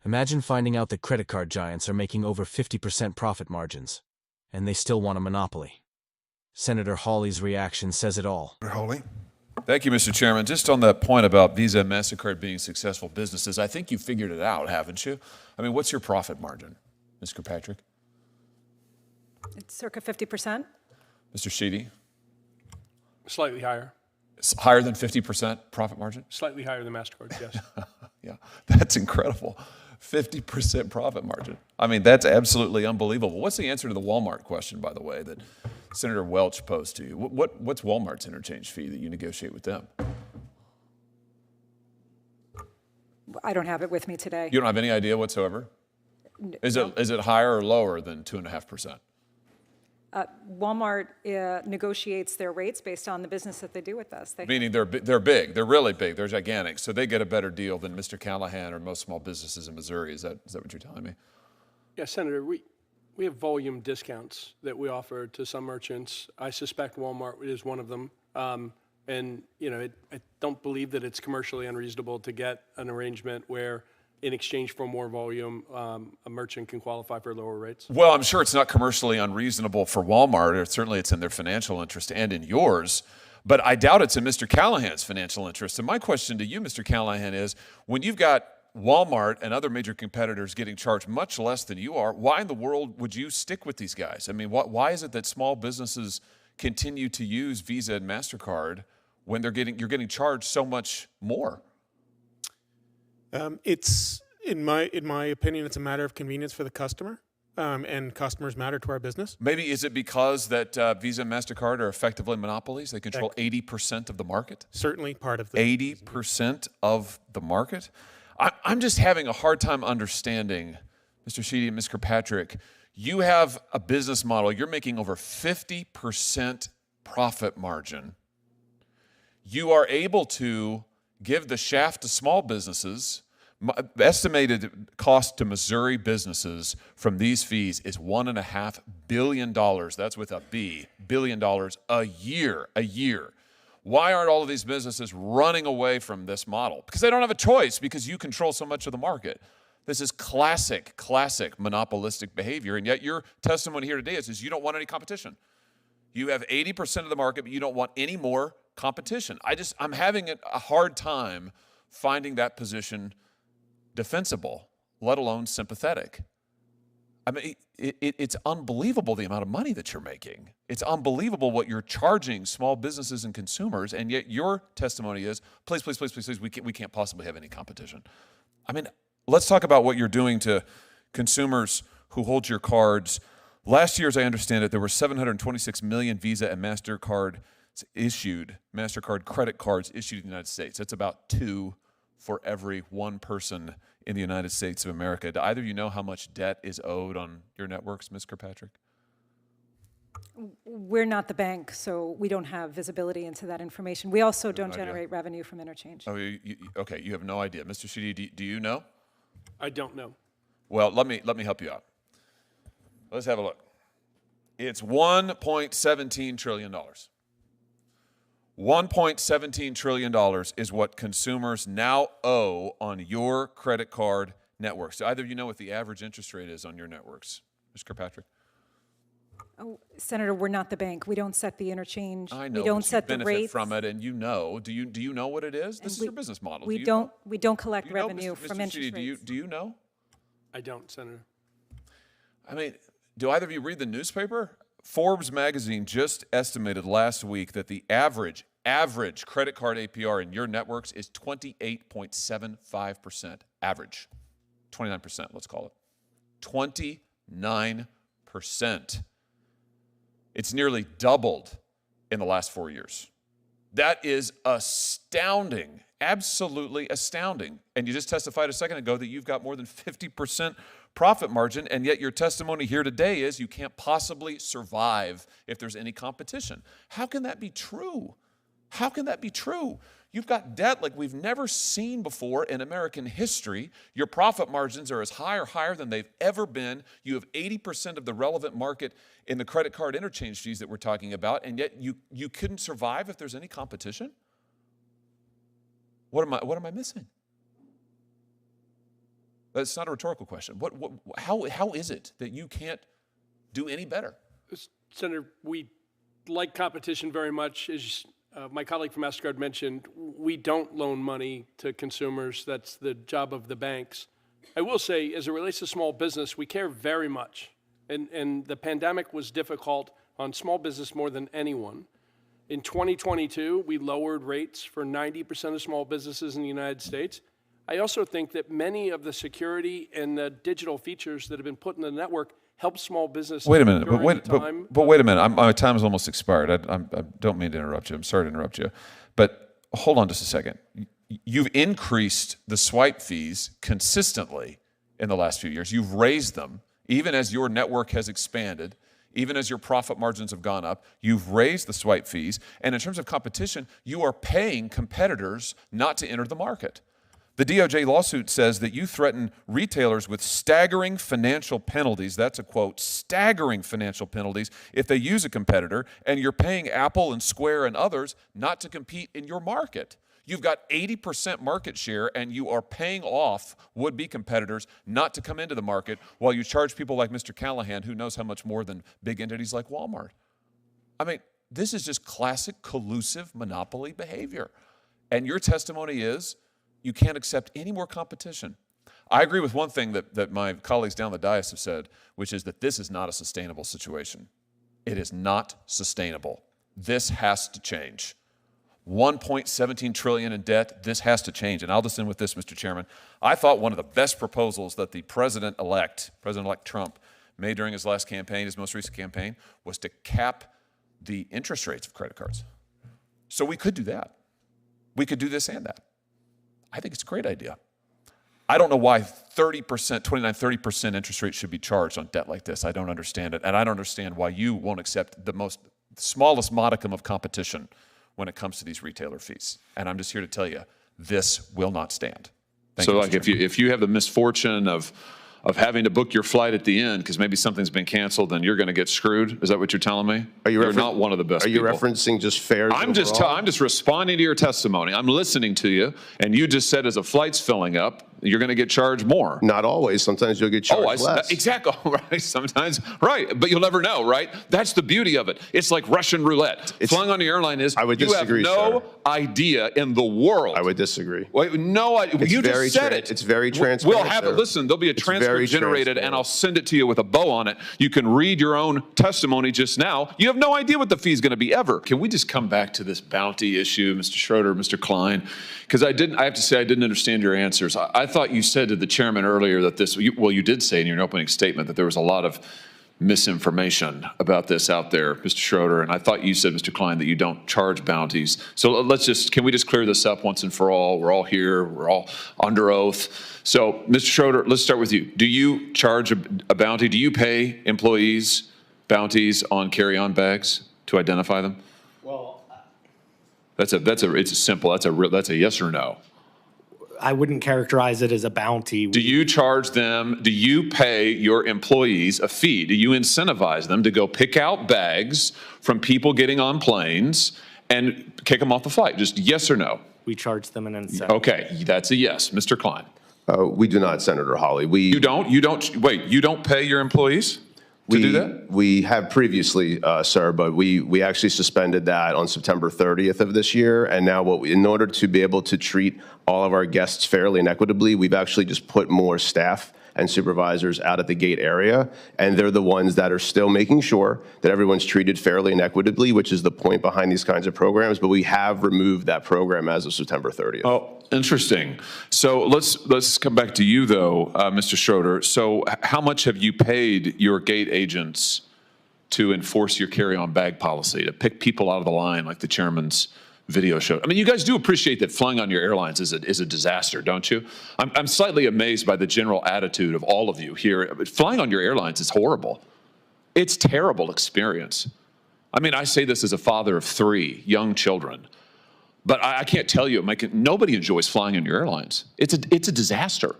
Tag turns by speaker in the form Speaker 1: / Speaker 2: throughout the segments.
Speaker 1: Imagine finding out that credit card giants are making over 50% profit margins, and they still want a monopoly. Senator Hawley's reaction says it all.
Speaker 2: Senator Hawley.
Speaker 3: Thank you, Mr. Chairman. Just on that point about Visa and MasterCard being successful businesses, I think you figured it out, haven't you? I mean, what's your profit margin, Ms. Kirkpatrick?
Speaker 4: It's circa 50%.
Speaker 3: Mr. Sheedy?
Speaker 5: Slightly higher.
Speaker 3: It's higher than 50% profit margin?
Speaker 5: Slightly higher than MasterCard, yes.
Speaker 3: Yeah, that's incredible. 50% profit margin. I mean, that's absolutely unbelievable. What's the answer to the Walmart question, by the way, that Senator Welch posed to you? What's Walmart's interchange fee that you negotiate with them?
Speaker 4: I don't have it with me today.
Speaker 3: You don't have any idea whatsoever? Is it higher or lower than 2.5%?
Speaker 4: Walmart negotiates their rates based on the business that they do with us.
Speaker 3: Meaning they're big, they're really big, they're gigantic, so they get a better deal than Mr. Callahan or most small businesses in Missouri. Is that what you're telling me?
Speaker 5: Yeah, Senator, we have volume discounts that we offer to some merchants. I suspect Walmart is one of them. And I don't believe that it's commercially unreasonable to get an arrangement where in exchange for more volume, a merchant can qualify for lower rates?
Speaker 3: Well, I'm sure it's not commercially unreasonable for Walmart, or certainly it's in their financial interest and in yours, but I doubt it's in Mr. Callahan's financial interest. And my question to you, Mr. Callahan, is when you've got Walmart and other major competitors getting charged much less than you are, why in the world would you stick with these guys? I mean, why is it that small businesses continue to use Visa and MasterCard when you're getting charged so much more?
Speaker 6: It's in my opinion, it's a matter of convenience for the customer, and customers matter to our business.
Speaker 3: Maybe is it because that Visa and MasterCard are effectively monopolies? They control 80% of the market?
Speaker 6: Certainly part of the
Speaker 3: 80% of the market? I'm just having a hard time understanding, Mr. Sheedy and Ms. Kirkpatrick, you have a business model, you're making over 50% profit margin. You are able to give the shaft to small businesses. Estimated cost to Missouri businesses from these fees is $1.5 billion. That's with a B, billion dollars a year. Why aren't all of these businesses running away from this model? Because they don't have a choice, because you control so much of the market. This is classic monopolistic behavior, and yet your testimony here today is you don't want any competition. You have 80% of the market, but you don't want any more competition. I'm having a hard time finding that position defensible, let alone sympathetic. I mean, it's unbelievable the amount of money that you're making. It's unbelievable what you're charging small businesses and consumers, and yet your testimony is, please, we can't possibly have any competition. I mean, let's talk about what you're doing to consumers who hold your cards. Last year, as I understand it, there were 726 million Visa and MasterCard credit cards issued in the United States. That's about 2 for every 1 person in the United States of America. Do either of you know how much debt is owed on your networks, Ms. Kirkpatrick?
Speaker 4: We're not the bank, so we don't have visibility into that information. We also don't generate revenue from interchange.
Speaker 3: Oh, okay, you have no idea. Mr. Sheedy, do you know?
Speaker 5: I don't know.
Speaker 3: Well, let me help you out. Let's have a look. It's $1.17 trillion. $1.17 trillion is what consumers now owe on your credit card networks. Do either of you know what the average interest rate is on your networks? Ms. Kirkpatrick?
Speaker 4: Oh, Senator, we're not the bank. We don't set the interchange.
Speaker 3: I know,
Speaker 4: we don't set the rates.
Speaker 3: You benefit from it, and you know. Do you know what it is? This is your business model.
Speaker 4: We don't collect revenue from interest
Speaker 3: Sheedy,
Speaker 4: rates.
Speaker 3: Do you know?
Speaker 5: I don't, Senator.
Speaker 3: I mean, do either of you read the newspaper? Forbes magazine just estimated last week that the average credit card APR in your networks is 28.75%. Average. 29%, let's call it. 29%. It's nearly doubled in the last 4 years. That is astounding, absolutely astounding. And you just testified a second ago that you've got more than 50% profit margin, and yet your testimony here today is you can't possibly survive if there's any competition. How can that be true? How can that be true? You've got debt like we've never seen before in American history. Your profit margins are as high or higher than they've ever been. You have 80% of the relevant market in the credit card interchange fees that we're talking about, and yet you couldn't survive if there's any competition? What am I missing? That's not a rhetorical question. How is it that you can't do any better?
Speaker 5: Senator, we like competition very much. As my colleague from MasterCard mentioned, we don't loan money to consumers. That's the job of the banks. I will say, as it relates to small business, we care very much. And the pandemic was difficult on small business more than anyone. In 2022, we lowered rates for 90% of small businesses in the United States. I also think that many of the security and the digital features that have been put in the network help small businesses.
Speaker 3: Wait a minute, but wait a minute. My time is almost expired. I don't mean to interrupt you. I'm sorry to interrupt you. But hold on just a second. You've increased the swipe fees consistently in the last few years. You've raised them, even as your network has expanded, even as your profit margins have gone up. You've raised the swipe fees. And in terms of competition, you are paying competitors not to enter the market. The DOJ lawsuit says that you threaten retailers with staggering financial penalties. That's a quote, staggering financial penalties if they use a competitor, and you're paying Apple and Square and others not to compete in your market. You've got 80% market share, and you are paying off would-be competitors not to come into the market while you charge people like Mr. Callahan, who knows how much more than big entities like Walmart. I mean, this is just classic collusive monopoly behavior. And your testimony is, you can't accept any more competition. I agree with one thing that my colleagues down the dais have said, which is that this is not a sustainable situation. It is not sustainable. This has to change. 1.17 trillion in debt, this has to change. And I'll just end with this, Mr. Chairman. I thought one of the best proposals that the President-elect Trump, made during his last campaign, his most recent campaign, was to cap the interest rates of credit cards. So we could do that. We could do this and that. I think it's a great idea. I don't know why 30%, 30% interest rates should be charged on debt like this. I don't understand it. And I don't understand why you won't accept the smallest modicum of competition when it comes to these retailer fees. And I'm just here to tell you, this will not stand. Thank you,
Speaker 2: like if you have the misfortune of having to book your flight at the end because maybe something's been canceled, then you're going to get screwed. Is that what you're telling me? You're not one of the best people.
Speaker 7: Are you referencing just fares?
Speaker 2: I'm just responding to your testimony. I'm listening to you, and you just said as a flight's filling up, you're going to get charged more.
Speaker 7: Not always. Sometimes you'll get charged less.
Speaker 2: Exactly. Right. Sometimes. Right. But you'll never know. Right. That's the beauty of it. It's like Russian roulette. Flying on the airline is.
Speaker 7: I would disagree,
Speaker 2: you have no idea in the world.
Speaker 7: I would disagree.
Speaker 2: Wait, no idea. You just said it.
Speaker 7: It's very transparent.
Speaker 2: We'll have it. Listen, there'll be a transcript generated, and I'll send it to you with a bow on it. You can read your own testimony just now. You have no idea what the fee is going to be ever. Can we just come back to this bounty issue, Mr. Schroeder, Mr. Klein? Because I have to say I didn't understand your answers. I thought you said to the chairman earlier that you did say in your opening statement that there was a lot of misinformation about this out there, Mr. Schroeder, and I thought you said, Mr. Klein, that you don't charge bounties. So can we just clear this up once and for all? We're all here, we're all under oath. So, Mr. Schroeder, let's start with you. Do you charge a bounty? Do you pay employees bounties on carry-on bags to identify them?
Speaker 8: Well,
Speaker 2: it's a yes or no.
Speaker 8: I wouldn't characterize it as a bounty.
Speaker 2: Do you charge them, do you pay your employees a fee? Do you incentivize them to go pick out bags from people getting on planes and kick them off the flight? Just yes or no?
Speaker 8: We charge them an incentive.
Speaker 2: Okay, that's a yes. Mr. Klein.
Speaker 7: We do not, Senator Hawley.
Speaker 2: You don't pay your employees to do that?
Speaker 7: We have previously, sir, but we actually suspended that on September 30th of this year. And now in order to be able to treat all of our guests fairly and equitably, we've actually just put more staff and supervisors out at the gate area, and they're the ones that are still making sure that everyone's treated fairly and equitably, which is the point behind these kinds of programs, but we have removed that program as of September 30th.
Speaker 2: Oh, interesting. So let's come back to you, though, Mr. Schroeder. So how much have you paid your gate agents to enforce your carry-on bag policy, to pick people out of the line like the chairman's video show? I mean, you guys do appreciate that flying on your airlines is a disaster, don't you? I'm slightly amazed by the general attitude of all of you here. Flying on your airlines is horrible. It's a terrible experience. I mean, I say this as a father of 3 young children, but I can't tell you, nobody enjoys flying on your airlines. It's a disaster.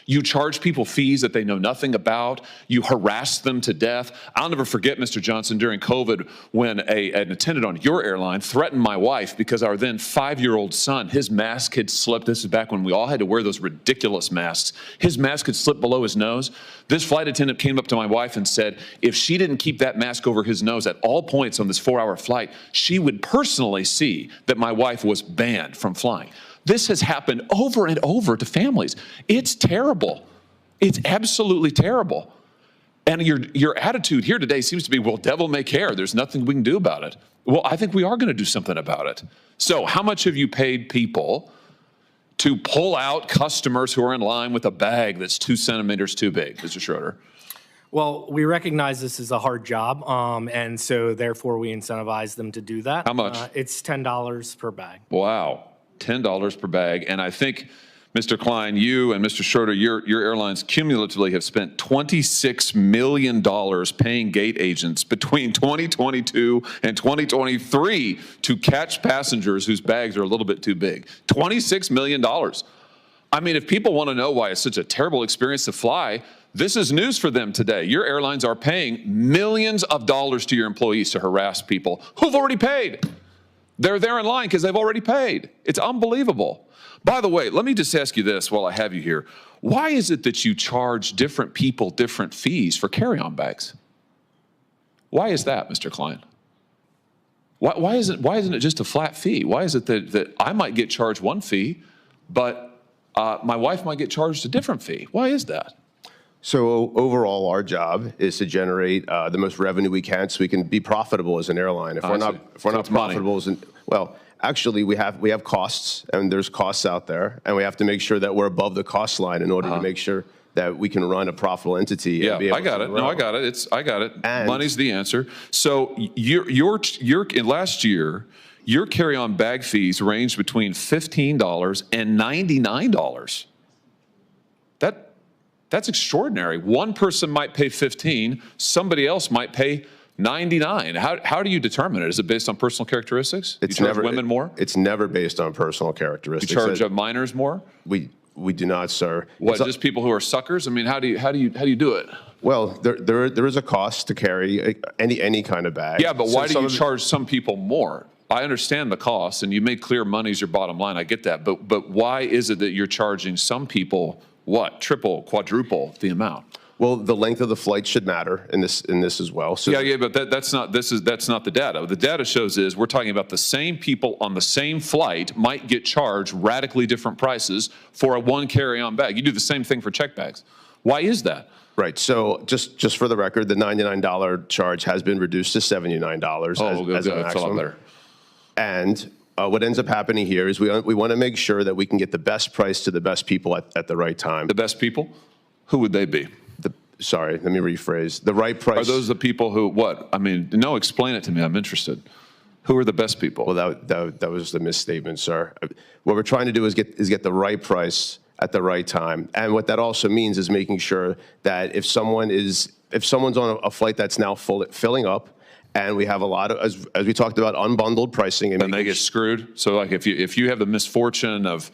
Speaker 2: You charge people fees that they know nothing about. You harass them to death. I'll never forget, Mr. Johnson, during COVID when an attendant on your airline threatened my wife because our then 5-year-old son, his mask had slipped. This is back when we all had to wear those ridiculous masks. His mask had slipped below his nose. This flight attendant came up to my wife and said, if she didn't keep that mask over his nose at all points on this 4-hour flight, she would personally see that my wife was banned from flying. This has happened over and over to families. It's terrible. It's absolutely terrible. And your attitude here today seems to be, well, devil may care. There's nothing we can do about it. Well, I think we are going to do something about it. So how much have you paid people to pull out customers who are in line with a bag that's 2 centimeters too big, Mr. Schroeder?
Speaker 8: Well, we recognize this is a hard job, and so therefore we incentivize them to do that.
Speaker 2: How much?
Speaker 8: It's $10 per bag.
Speaker 2: Wow, $10 per bag. And I think, Mr. Klein, you and Mr. Schroeder, your airlines cumulatively have spent $26 million paying gate agents between 2022 and 2023 to catch passengers whose bags are a little bit too big. $26 million. I mean, if people want to know why it's such a terrible experience to fly, this is news for them today. Your airlines are paying millions of dollars to your employees to harass people who've already paid. They're there in line because they've already paid. It's unbelievable. By the way, let me just ask you this while I have you here. Why is it that you charge different people different fees for carry-on bags? Why is that, Mr. Klein? Why isn't it just a flat fee? Why is it that I might get charged one fee, but my wife might get charged a different fee? Why is that?
Speaker 7: So overall, our job is to generate the most revenue we can so we can be profitable as an airline. If we're not profitable, well, actually we have costs, and there's costs out there, and we have to make sure that we're above the cost line in order to make sure that we can run a profitable entity.
Speaker 2: Yeah,
Speaker 7: and be able
Speaker 2: I got it. No, I got it. I got it.
Speaker 7: And
Speaker 2: money's the answer. So last year, your carry-on bag fees ranged between $15 and $99. That's extraordinary. One person might pay 15, somebody else might pay 99. How do you determine it? Is it based on personal characteristics?
Speaker 7: It's
Speaker 2: you charge
Speaker 7: never
Speaker 2: women more?
Speaker 7: It's never based on personal characteristics.
Speaker 2: You charge minors more?
Speaker 7: We do not, sir.
Speaker 2: What, just people who are suckers? I mean, how do you do it?
Speaker 7: Well, there is a cost to carry any kind of bag.
Speaker 2: Yeah, but why do you charge some people more? I understand the cost, and you made clear money's your bottom line. I get that, but why is it that you're charging some people what, triple, quadruple the amount?
Speaker 7: Well, the length of the flight should matter in this as well. So
Speaker 2: yeah, but that's not the data. The data shows is we're talking about the same people on the same flight might get charged radically different prices for a one carry-on bag. You do the same thing for check bags. Why is that?
Speaker 7: Right. So just for the record, the $99 charge has been reduced to $79 as a maximum. And what ends up happening here is we want to make sure that we can get the best price to the best people at the right time.
Speaker 2: The best people? Who would they be?
Speaker 7: Sorry, let me rephrase. The right price.
Speaker 2: Are those the people who, what? I mean, no, explain it to me. I'm interested. Who are the best people?
Speaker 7: Well, that was the misstatement, sir. What we're trying to do is get the right price at the right time. And what that also means is making sure that if someone's on a flight that's now filling up, and we have a lot of, as we talked about, unbundled pricing.
Speaker 2: And they get screwed? So like if you have the misfortune of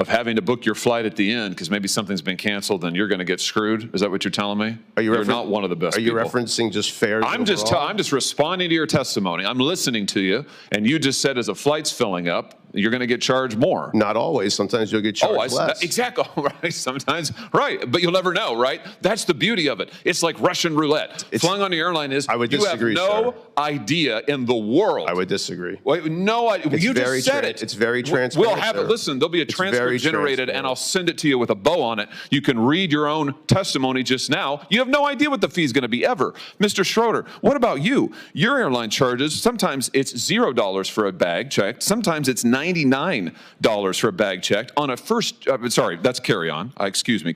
Speaker 2: having to book your flight at the end because maybe something's been canceled, then you're going to get screwed? Is that what you're telling me? You're not one of the best people.
Speaker 7: Are you referencing just fares
Speaker 2: I'm just responding to your testimony. I'm listening to you, and you just said as a flight's filling up, you're going to get charged more.
Speaker 7: Not always. Sometimes you'll get charged less.
Speaker 2: Exactly. Right. Sometimes. Right. But you'll never know, right? That's the beauty of it. It's like Russian roulette. Flying on the airline is,
Speaker 7: I would disagree,
Speaker 2: you have no idea in the world.
Speaker 7: I would disagree.
Speaker 2: Wait, no idea. You just said it.
Speaker 7: It's very transparent.
Speaker 2: We'll have it. Listen, there'll be a transcript generated, and I'll send it to you with a bow on it. You can read your own testimony just now. You have no idea what the fee is going to be ever. Mr. Schroeder, what about you? Your airline charges, sometimes it's $0 for a bag checked. Sometimes it's $99 for a bag checked. On a that's carry-on.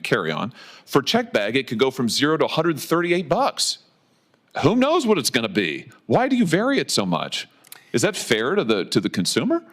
Speaker 2: Carry-on. For check bag, it could go from $0 to $138. Who knows what it's going to be? Why do you vary it so much? Is that fair to the consumer?